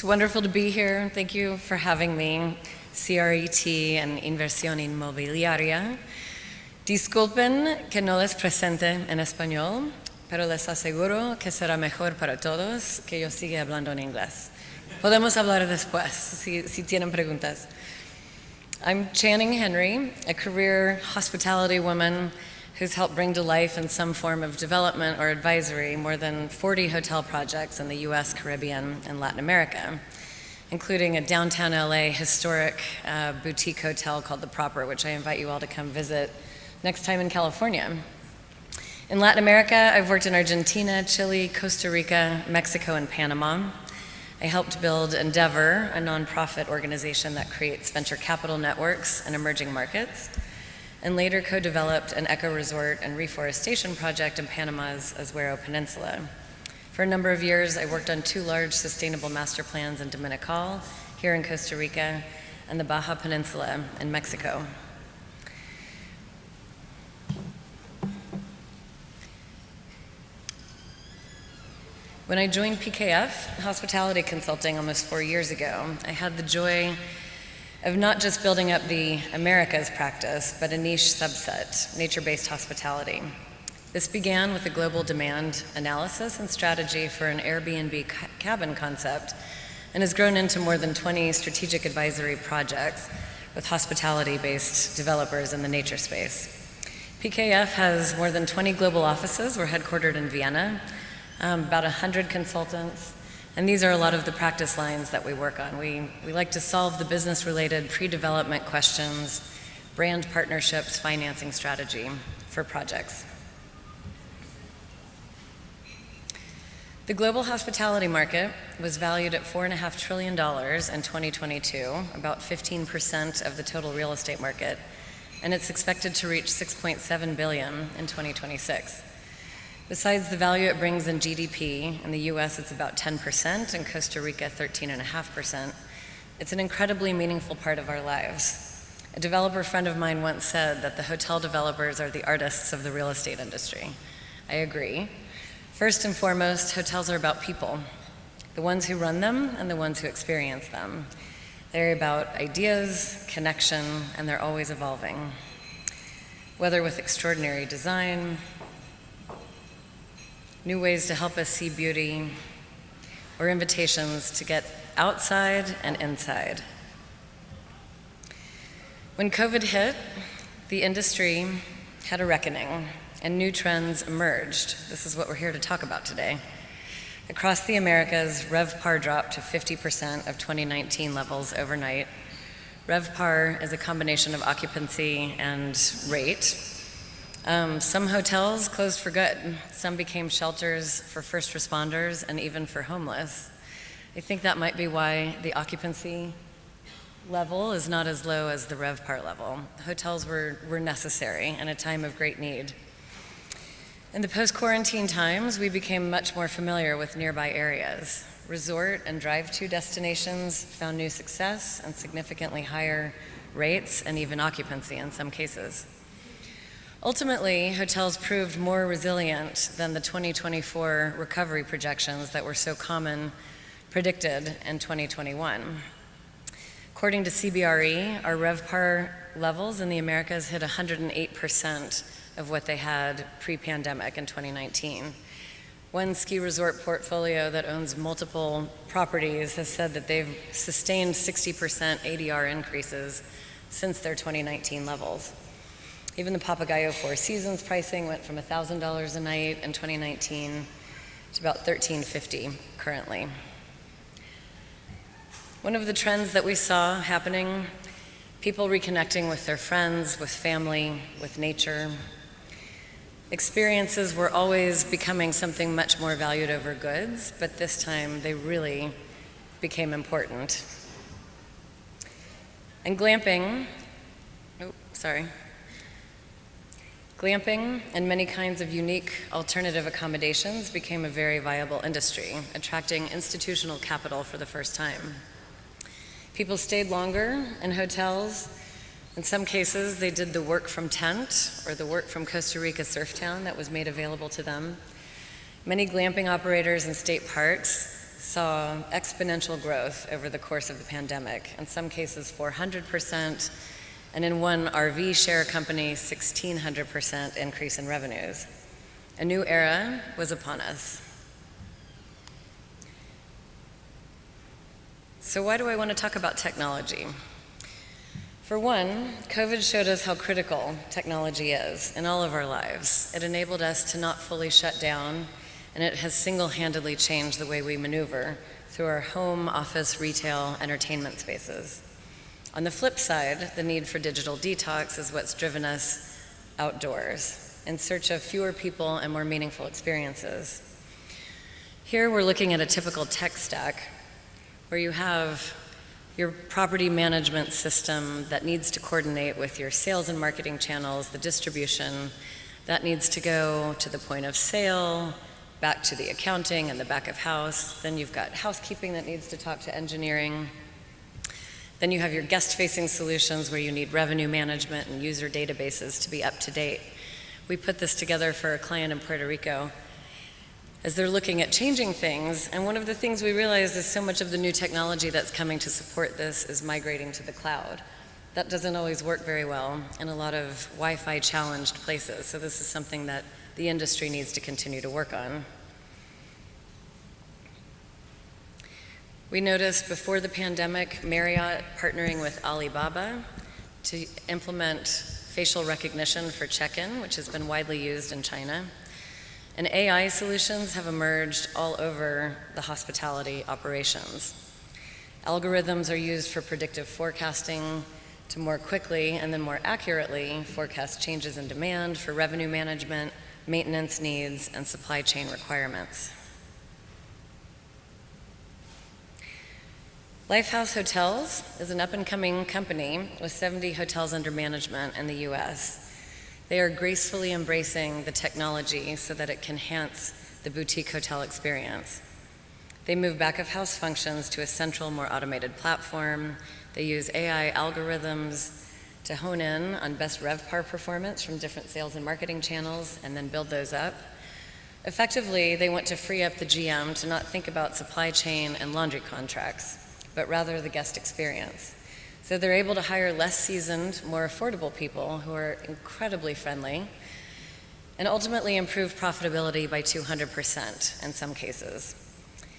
It's wonderful to be here. Thank you for having me. CRET and Inversión Inmobiliaria. Disculpen que no les presente en español, pero les aseguro que será mejor para todos que yo siga hablando en inglés. Podemos hablar después, si tienen preguntas. I'm Channing Herny, a career hospitality woman who's helped bring to life in some form of development or advisory more than 40 hotel projects in the US, Caribbean, and Latin America, including a downtown LA historic boutique hotel called The Proper, which I invite you all to come visit next time in California. In Latin America, I've worked in Argentina, Chile, Costa Rica, Mexico, and Panama. I helped build Endeavor, a nonprofit organization that creates venture capital networks in emerging markets, and later co-developed an eco-resort and reforestation project in Panama's Azuero Peninsula. For a number of years, I worked on 2 large sustainable master plans in Dominical, here in Costa Rica, and the Baja Peninsula in Mexico. When I joined PKF Hospitality Consulting almost 4 years ago, I had the joy of not just building up the Americas practice, but a niche subset, nature-based hospitality. This began with a global demand analysis and strategy for an Airbnb cabin concept and has grown into more than 20 strategic advisory projects with hospitality-based developers in the nature space. PKF has more than 20 global offices. We're headquartered in Vienna, about 100 consultants, and these are a lot of the practice lines that we work on. We like to solve the business-related pre-development questions, brand partnerships, financing strategy for projects. The global hospitality market was valued at $4.5 trillion in 2022, about 15% of the total real estate market, and it's expected to reach $6.7 billion in 2026. Besides the value it brings in GDP, in the US it's about 10%, in Costa Rica 13.5%. It's an incredibly meaningful part of our lives. A developer friend of mine once said that the hotel developers are the artists of the real estate industry. I agree. First and foremost, hotels are about people, the ones who run them and the ones who experience them. They're about ideas, connection, and they're always evolving. Whether with extraordinary design, new ways to help us see beauty, or invitations to get outside and inside. When COVID hit, the industry had a reckoning and new trends emerged. This is what we're here to talk about today. Across the Americas, RevPAR dropped to 50% of 2019 levels overnight. RevPAR is a combination of occupancy and rate. Some hotels closed for good. Some became shelters for first responders and even for homeless. I think that might be why the occupancy level is not as low as the RevPAR level. Hotels were necessary in a time of great need. In the post-quarantine times, we became much more familiar with nearby areas. Resort and drive-to destinations found new success and significantly higher rates and even occupancy in some cases. Ultimately, hotels proved more resilient than the 2024 recovery projections that were so common predicted in 2021. According to CBRE, our RevPAR levels in the Americas hit 108% of what they had pre-pandemic in 2019. One ski resort portfolio that owns multiple properties has said that they've sustained 60% ADR increases since their 2019 levels. Even the Papagayo Four Seasons pricing went from $1,000 a night in 2019 to about $1,350 currently. One of the trends that we saw happening, people reconnecting with their friends, with family, with nature. Experiences were always becoming something much more valued over goods, but this time they really became important. And glamping and many kinds of unique alternative accommodations became a very viable industry, attracting institutional capital for the first time. People stayed longer in hotels. In some cases, they did the work from tent or the work from Costa Rica surf town that was made available to them. Many glamping operators and state parks saw exponential growth over the course of the pandemic, in some cases 400%, and in one RV share company, 1,600% increase in revenues. A new era was upon us. So why do I want to talk about technology? For one, COVID showed us how critical technology is in all of our lives. It enabled us to not fully shut down, and it has single-handedly changed the way we maneuver through our home, office, retail, entertainment spaces. On the flip side, the need for digital detox is what's driven us outdoors in search of fewer people and more meaningful experiences. Here we're looking at a typical tech stack where you have your property management system that needs to coordinate with your sales and marketing channels, the distribution, that needs to go to the point of sale, back to the accounting and the back of house. Then you've got housekeeping that needs to talk to engineering. Then you have your guest-facing solutions where you need revenue management and user databases to be up to date. We put this together for a client in Puerto Rico as they're looking at changing things, and one of the things we realized is so much of the new technology that's coming to support this is migrating to the cloud. That doesn't always work very well in a lot of Wi-Fi challenged places, so this is something that the industry needs to continue to work on. We noticed before the pandemic, Marriott partnering with Alibaba to implement facial recognition for check-in, which has been widely used in China. And AI solutions have emerged all over the hospitality operations. Algorithms are used for predictive forecasting to more quickly and then more accurately forecast changes in demand for revenue management, maintenance needs, and supply chain requirements. Lifehouse Hotels is an up-and-coming company with 70 hotels under management in the US. They are gracefully embracing the technology so that it can enhance the boutique hotel experience. They move back-of-house functions to a central, more automated platform. They use AI algorithms to hone in on best RevPAR performance from different sales and marketing channels and then build those up. Effectively, they want to free up the GM to not think about supply chain and laundry contracts, but rather the guest experience. So they're able to hire less seasoned, more affordable people who are incredibly friendly and ultimately improve profitability by 200% in some cases.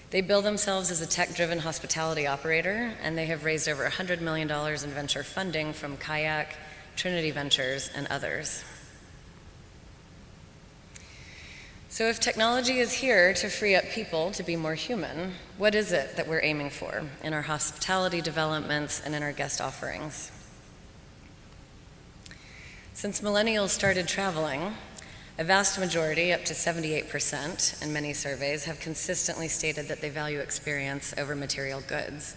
They bill themselves as a tech-driven hospitality operator, and they have raised over $100 million in venture funding from Kayak, Trinity Ventures, and others. So if technology is here to free up people to be more human, what is it that we're aiming for in our hospitality developments and in our guest offerings? Since millennials started traveling, a vast majority, up to 78% in many surveys, have consistently stated that they value experience over material goods.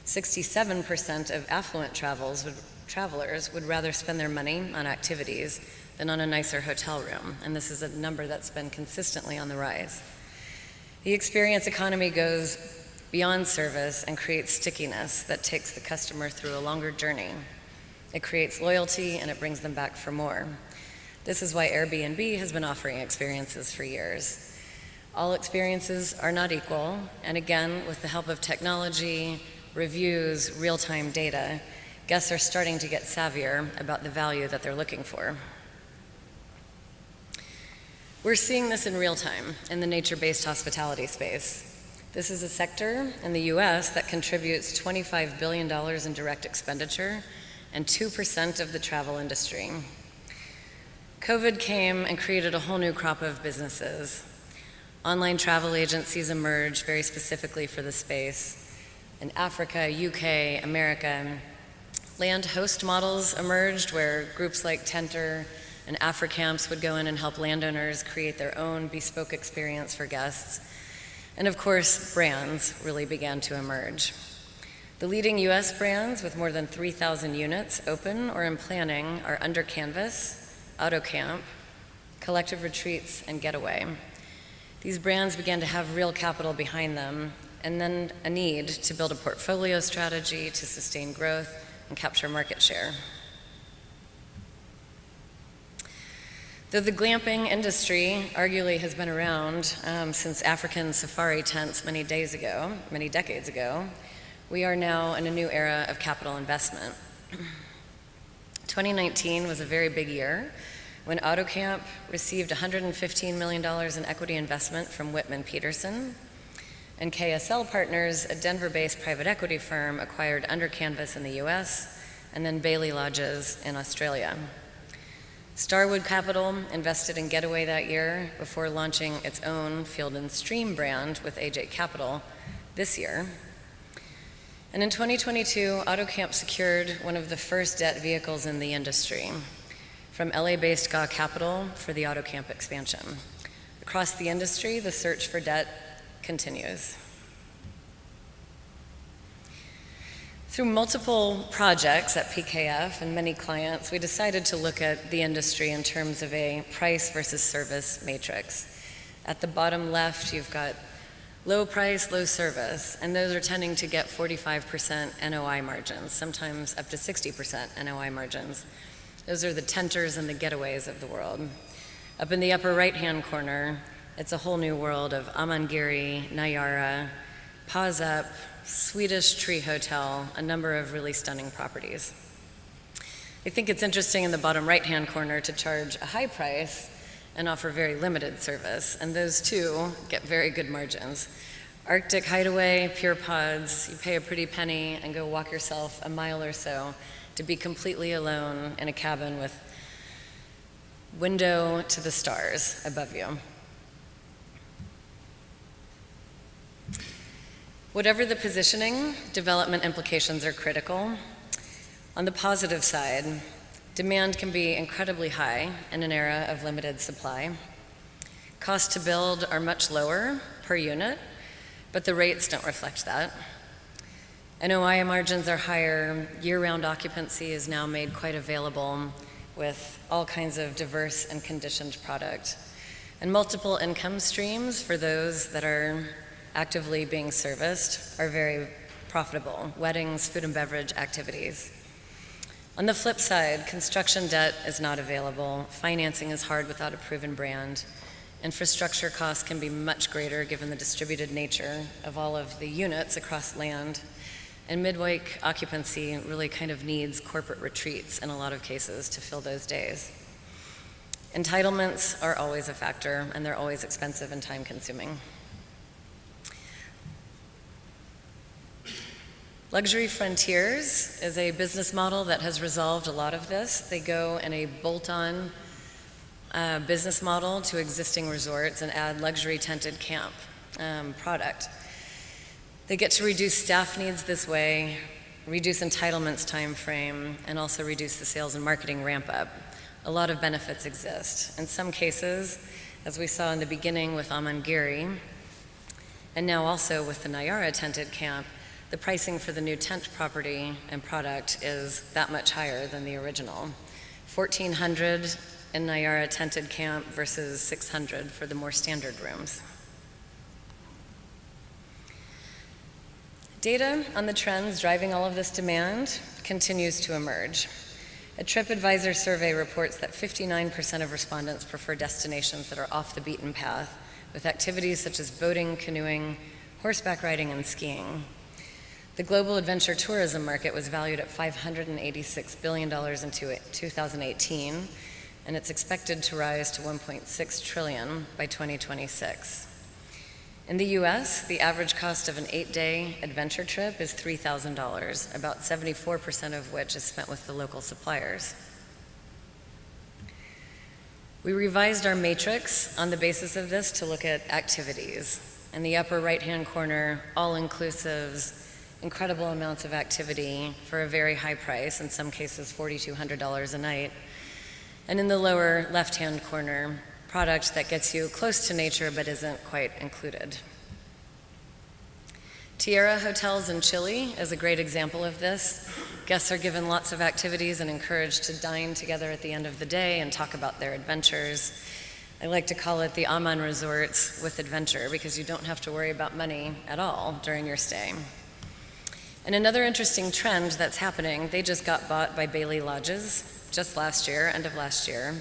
67% of affluent travelers would rather spend their money on activities than on a nicer hotel room, and this is a number that's been consistently on the rise. The experience economy goes beyond service and creates stickiness that takes the customer through a longer journey. It creates loyalty and it brings them back for more. This is why Airbnb has been offering experiences for years. All experiences are not equal, and again, with the help of technology, reviews, real-time data, guests are starting to get savvier about the value that they're looking for. We're seeing this in real time in the nature-based hospitality space. This is a sector in the US that contributes $25 billion in direct expenditure and 2% of the travel industry. COVID came and created a whole new crop of businesses. Online travel agencies emerged very specifically for the space. In Africa, UK, America, land host models emerged where groups like Tenter and AfriCamps would go in and help landowners create their own bespoke experience for guests. And of course, brands really began to emerge. The leading US brands with more than 3,000 units open or in planning are Under Canvas, AutoCamp, Collective Retreats, and Getaway. These brands began to have real capital behind them, and then a need to build a portfolio strategy to sustain growth and capture market share. Though the glamping industry arguably has been around since African safari tents many decades ago, we are now in a new era of capital investment. 2019 was a very big year when AutoCamp received $115 million in equity investment from Whitman Peterson, and KSL Partners, a Denver-based private equity firm, acquired Under Canvas in the US and then Bailey Lodges in Australia. Starwood Capital invested in Getaway that year before launching its own Field & Stream brand with AJ Capital this year. And in 2022, AutoCamp secured one of the first debt vehicles in the industry from LA-based GA Capital for the AutoCamp expansion. Across the industry, the search for debt continues. Through multiple projects at PKF and many clients, we decided to look at the industry in terms of a price versus service matrix. At the bottom left, you've got low price, low service, and those are tending to get 45% NOI margins, sometimes up to 60% NOI margins. Those are the tenters and the getaways of the world. Up in the upper right-hand corner, it's a whole new world of Amangiri, Nayara, Pause Up, Swedish Tree Hotel, a number of really stunning properties. I think it's interesting in the bottom right-hand corner to charge a high price and offer very limited service, and those two get very good margins. Arctic Hideaway, Pure Pods, you pay a pretty penny and go walk yourself a mile or so to be completely alone in a cabin with window to the stars above you. Whatever the positioning, development implications are critical. On the positive side, demand can be incredibly high in an era of limited supply. Costs to build are much lower per unit, but the rates don't reflect that. NOI margins are higher. Year-round occupancy is now made quite available with all kinds of diverse and conditioned product. And multiple income streams for those that are actively being serviced are very profitable. Weddings, food and beverage activities. On the flip side, construction debt is not available. Financing is hard without a proven brand. Infrastructure costs can be much greater given the distributed nature of all of the units across land. And midweek occupancy really kind of needs corporate retreats in a lot of cases to fill those days. Entitlements are always a factor, and they're always expensive and time-consuming. Luxury Frontiers is a business model that has resolved a lot of this. They go in a bolt-on business model to existing resorts and add luxury tented camp product. They get to reduce staff needs this way, reduce entitlements time frame, and also reduce the sales and marketing ramp up. A lot of benefits exist. In some cases, as we saw in the beginning with Amangiri, and now also with the Nayara tented camp, the pricing for the new tent property and product is that much higher than the original. $1,400 in Nayara tented camp versus $600 for the more standard rooms. Data on the trends driving all of this demand continues to emerge. A TripAdvisor survey reports that 59% of respondents prefer destinations that are off the beaten path, with activities such as boating, canoeing, horseback riding, and skiing. The global adventure tourism market was valued at $586 billion in 2018, and it's expected to rise to $1.6 trillion by 2026. In the US, the average cost of an 8-day adventure trip is $3,000, about 74% of which is spent with the local suppliers. We revised our matrix on the basis of this to look at activities. In the upper right-hand corner, all-inclusives, incredible amounts of activity for a very high price, in some cases $4,200 a night. And in the lower left-hand corner, product that gets you close to nature but isn't quite included. Tierra Hotels in Chile is a great example of this. Guests are given lots of activities and encouraged to dine together at the end of the day and talk about their adventures. I like to call it the Aman Resorts with adventure because you don't have to worry about money at all during your stay. And another interesting trend that's happening, they just got bought by Bailey Lodges just last year, end of last year.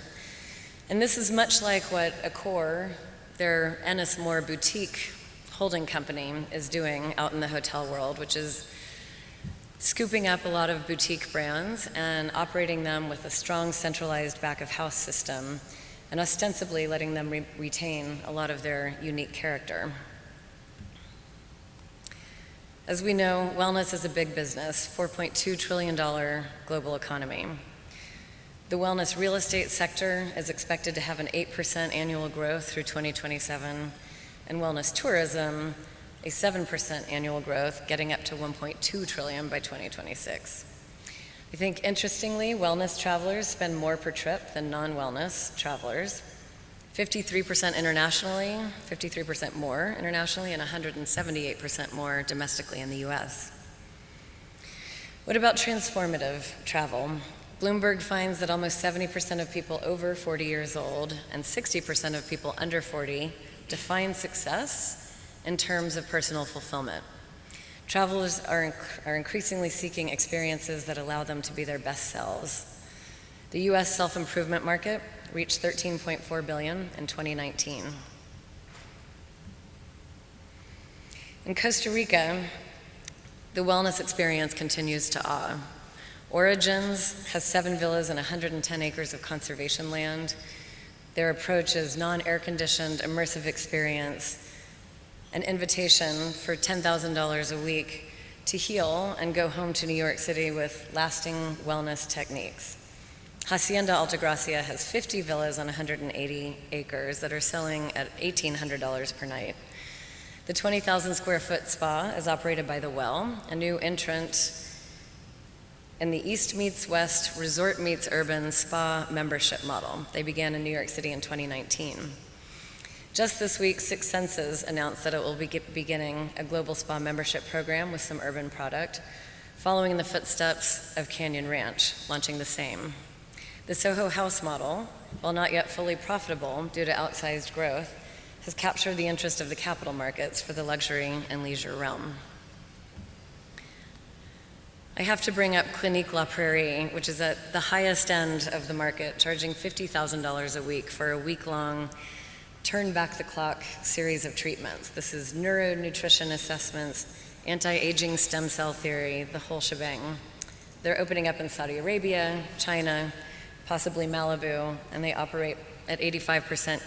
And this is much like what Accor, their Ennismore boutique holding company, is doing out in the hotel world, which is scooping up a lot of boutique brands and operating them with a strong centralized back-of-house system, and ostensibly letting them retain a lot of their unique character. As we know, wellness is a big business, $4.2 trillion global economy. The wellness real estate sector is expected to have an 8% annual growth through 2027, and wellness tourism, a 7% annual growth, getting up to $1.2 trillion by 2026. I think, interestingly, wellness travelers spend more per trip than non-wellness travelers, 53% internationally, 53% more internationally, and 178% more domestically in the US. What about transformative travel? Bloomberg finds that almost 70% of people over 40 years old and 60% of people under 40 define success in terms of personal fulfillment. Travelers are increasingly seeking experiences that allow them to be their best selves. The US self-improvement market reached $13.4 billion in 2019. In Costa Rica, the wellness experience continues to awe. Origins has 7 villas and 110 acres of conservation land. Their approach is non-air conditioned, immersive experience, an invitation for $10,000 a week to heal and go home to New York City with lasting wellness techniques. Hacienda Altagracia has 50 villas on 180 acres that are selling at $1,800 per night. The 20,000 square foot spa is operated by The Well, a new entrant in the East Meets West, Resort Meets Urban spa membership model. They began in New York City in 2019. Just this week, Six Senses announced that it will be beginning a global spa membership program with some urban product, following in the footsteps of Canyon Ranch, launching the same. The Soho House model, while not yet fully profitable due to outsized growth, has captured the interest of the capital markets for the luxury and leisure realm. I have to bring up Clinique La Prairie, which is at the highest end of the market, charging $50,000 a week for a week-long turn-back-the-clock series of treatments. This is neuronutrition assessments, anti-aging stem cell theory, the whole shebang. They're opening up in Saudi Arabia, China, possibly Malibu, and they operate at 85%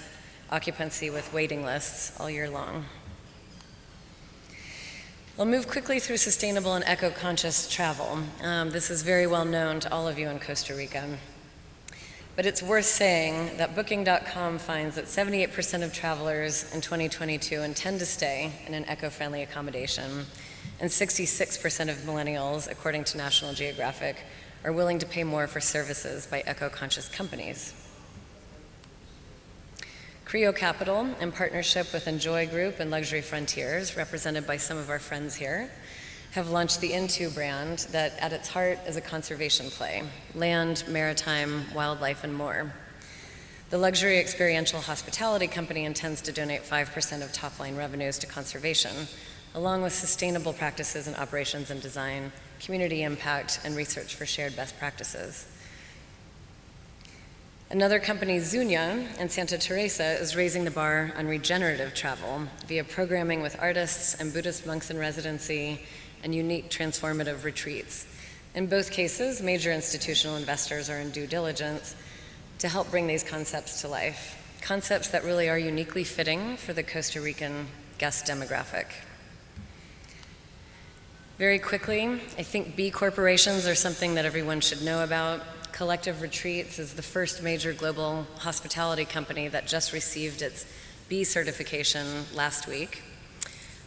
occupancy with waiting lists all year long. I'll move quickly through sustainable and eco-conscious travel. This is very well known to all of you in Costa Rica. But it's worth saying that Booking.com finds that 78% of travelers in 2022 intend to stay in an eco-friendly accommodation, and 66% of millennials, according to National Geographic, are willing to pay more for services by eco-conscious companies. Creo Capital, in partnership with Enjoy Group and Luxury Frontiers, represented by some of our friends here, have launched the Into brand that at its heart is a conservation play: land, maritime, wildlife, and more. The luxury experiential hospitality company intends to donate 5% of top-line revenues to conservation, along with sustainable practices in operations and design, community impact, and research for shared best practices. Another company, Zunia, in Santa Teresa, is raising the bar on regenerative travel via programming with artists and Buddhist monks in residency and unique transformative retreats. In both cases, major institutional investors are in due diligence to help bring these concepts to life, concepts that really are uniquely fitting for the Costa Rican guest demographic. Very quickly, I think B corporations are something that everyone should know about. Collective Retreats is the first major global hospitality company that just received its B certification last week.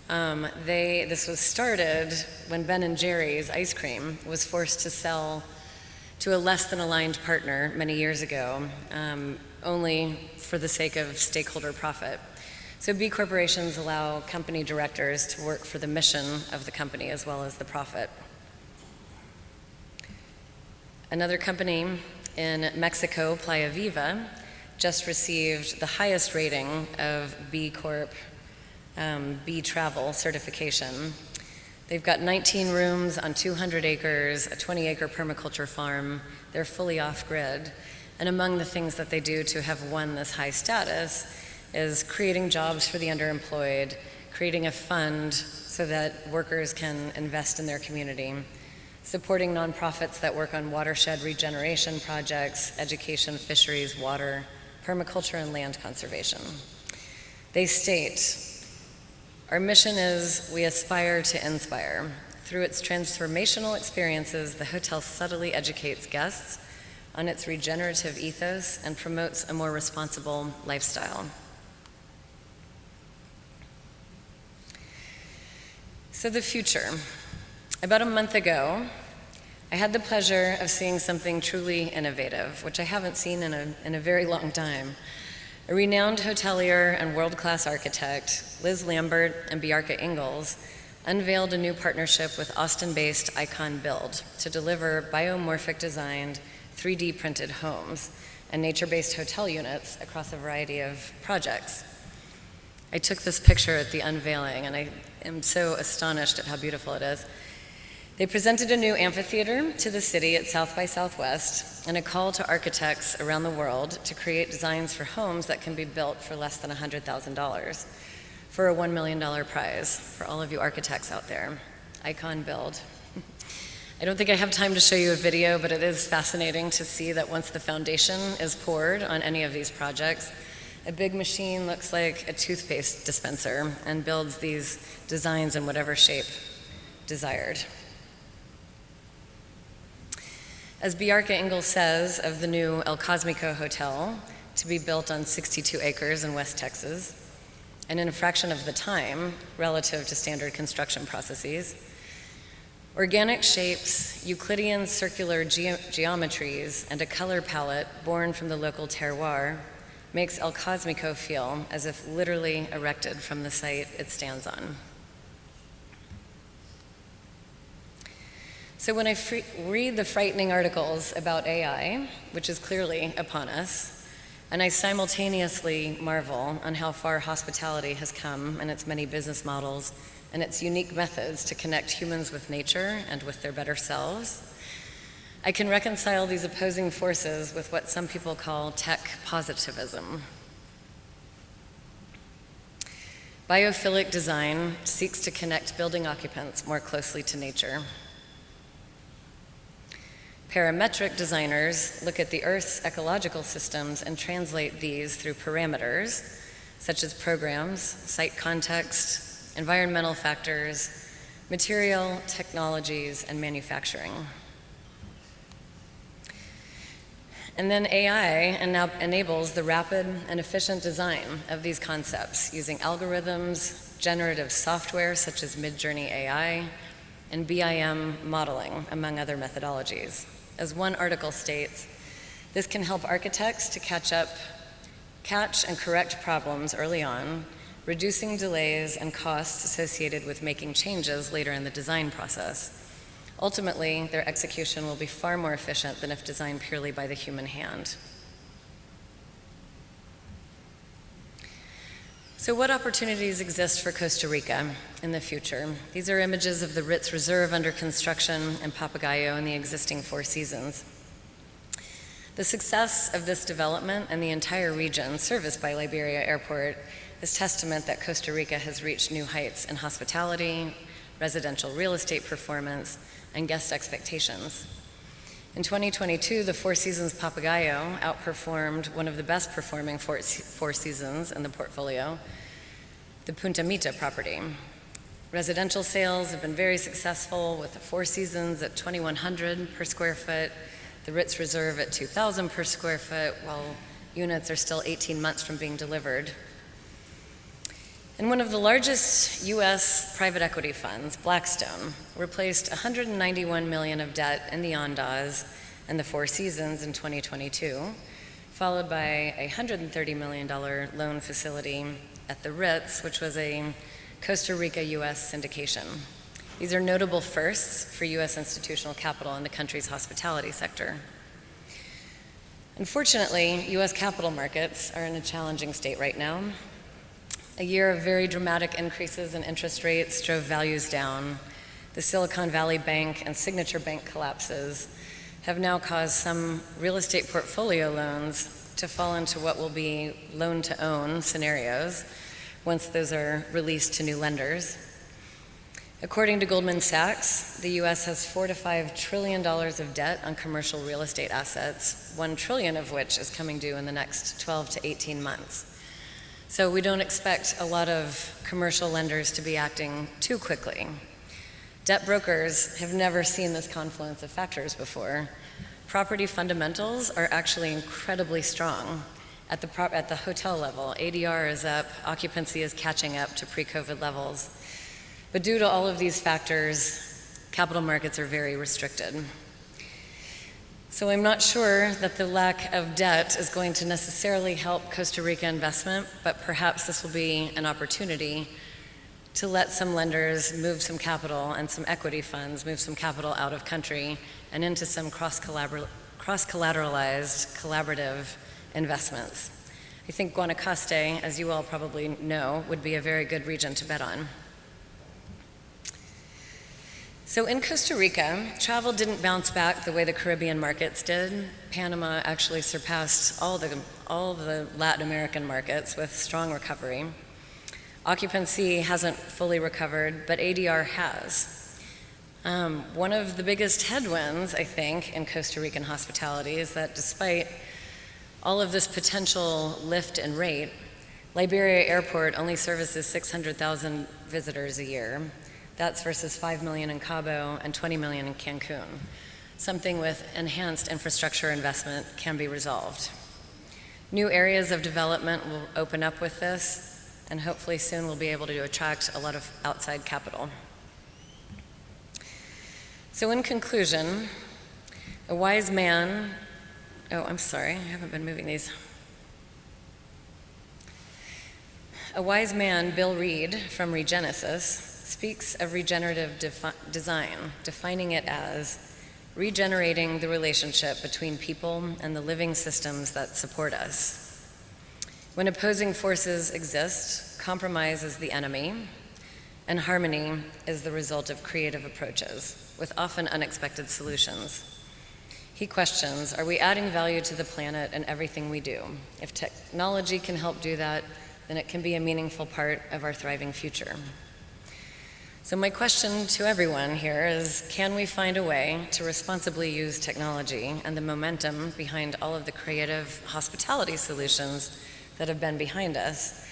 This was started when Ben & Jerry's ice cream was forced to sell to a less than aligned partner many years ago, only for the sake of stakeholder profit. So B corporations allow company directors to work for the mission of the company as well as the profit. Another company in Mexico, Playa Viva, just received the highest rating of B Corp, B Travel certification. They've got 19 rooms on 200 acres, a 20-acre permaculture farm. They're fully off-grid. And among the things that they do to have won this high status is creating jobs for the underemployed, creating a fund so that workers can invest in their community, supporting nonprofits that work on watershed regeneration projects, education, fisheries, water, permaculture, and land conservation. They state, "Our mission is we aspire to inspire. Through its transformational experiences, the hotel subtly educates guests on its regenerative ethos and promotes a more responsible lifestyle." So the future. About a month ago, I had the pleasure of seeing something truly innovative, which I haven't seen in a very long time. A renowned hotelier and world-class architect, Liz Lambert and Bjarke Ingels, unveiled a new partnership with Austin-based Icon Build to deliver biomorphic designed 3D printed homes and nature-based hotel units across a variety of projects. I took this picture at the unveiling, and I am so astonished at how beautiful it is. They presented a new amphitheater to the city at South by Southwest and a call to architects around the world to create designs for homes that can be built for less than $100,000 for a $1 million prize for all of you architects out there. Icon Build. I don't think I have time to show you a video, but it is fascinating to see that once the foundation is poured on any of these projects, a big machine looks like a toothpaste dispenser and builds these designs in whatever shape desired. As Bjarke Ingels says of the new El Cosmico Hotel, to be built on 62 acres in West Texas, and in a fraction of the time relative to standard construction processes, organic shapes, Euclidean circular geometries, and a color palette born from the local terroir makes El Cosmico feel as if literally erected from the site it stands on. So when I read the frightening articles about AI, which is clearly upon us, and I simultaneously marvel on how far hospitality has come in its many business models and its unique methods to connect humans with nature and with their better selves, I can reconcile these opposing forces with what some people call tech positivism. Biophilic design seeks to connect building occupants more closely to nature. Parametric designers look at the Earth's ecological systems and translate these through parameters, such as programs, site context, environmental factors, material, technologies, and manufacturing. And then AI now enables the rapid and efficient design of these concepts using algorithms, generative software such as Midjourney AI, and BIM modeling, among other methodologies. As one article states, this can help architects to catch and correct problems early on, reducing delays and costs associated with making changes later in the design process. Ultimately, their execution will be far more efficient than if designed purely by the human hand. So what opportunities exist for Costa Rica in the future? These are images of the Ritz Reserve under construction and Papagayo in the existing Four Seasons. The success of this development and the entire region serviced by Liberia Airport is testament that Costa Rica has reached new heights in hospitality, residential real estate performance, and guest expectations. In 2022, the Four Seasons Papagayo outperformed one of the best performing Four Seasons in the portfolio, the Punta Mita property. Residential sales have been very successful with the Four Seasons at $2,100 per square foot, the Ritz Reserve at $2,000 per square foot, while units are still 18 months from being delivered. And one of the largest US private equity funds, Blackstone, replaced $191 million of debt in the Andaz and the Four Seasons in 2022, followed by a $130 million loan facility at the Ritz, which was a Costa Rica US syndication. These are notable firsts for US institutional capital in the country's hospitality sector. Unfortunately, US capital markets are in a challenging state right now. A year of very dramatic increases in interest rates drove values down. The Silicon Valley Bank and Signature Bank collapses have now caused some real estate portfolio loans to fall into what will be loan-to-own scenarios once those are released to new lenders. According to Goldman Sachs, the US has $4 to $5 trillion of debt on commercial real estate assets, $1 trillion of which is coming due in the next 12 to 18 months. So we don't expect a lot of commercial lenders to be acting too quickly. Debt brokers have never seen this confluence of factors before. Property fundamentals are actually incredibly strong. At the hotel level, ADR is up, occupancy is catching up to pre-COVID levels. But due to all of these factors, capital markets are very restricted. So I'm not sure that the lack of debt is going to necessarily help Costa Rica investment, but perhaps this will be an opportunity to let some lenders move some capital and some equity funds move some capital out of country and into some cross-collateralized, collaborative investments. I think Guanacaste, as you all probably know, would be a very good region to bet on. So in Costa Rica, travel didn't bounce back the way the Caribbean markets did. Panama actually surpassed all the Latin American markets with strong recovery. Occupancy hasn't fully recovered, but ADR has. One of the biggest headwinds, I think, in Costa Rican hospitality is that despite all of this potential lift in rate, Liberia Airport only services 600,000 visitors a year. That's versus 5 million in Cabo and 20 million in Cancun. Something with enhanced infrastructure investment can be resolved. New areas of development will open up with this, and hopefully soon we'll be able to attract a lot of outside capital. So in conclusion, a wise man, oh, I'm sorry, I haven't been moving these. A wise man, Bill Reed from Regenesis, speaks of regenerative design, defining it as regenerating the relationship between people and the living systems that support us. When opposing forces exist, compromise is the enemy, and harmony is the result of creative approaches, with often unexpected solutions. He questions, are we adding value to the planet in everything we do? If technology can help do that, then it can be a meaningful part of our thriving future. So my question to everyone here is, can we find a way to responsibly use technology and the momentum behind all of the creative hospitality solutions that have been behind us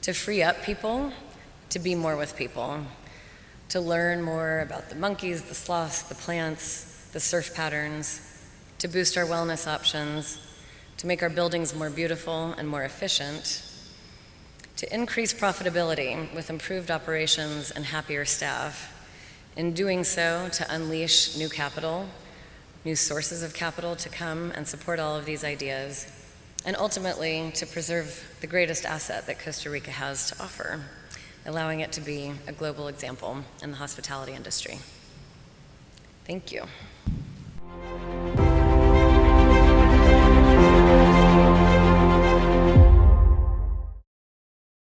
to free up people to be more with people, to learn more about the monkeys, the sloths, the plants, the surf patterns, to boost our wellness options, to make our buildings more beautiful and more efficient, to increase profitability with improved operations and happier staff. In doing so, to unleash new capital, new sources of capital to come and support all of these ideas, and ultimately to preserve the greatest asset that Costa Rica has to offer, allowing it to be a global example in the hospitality industry. Thank you.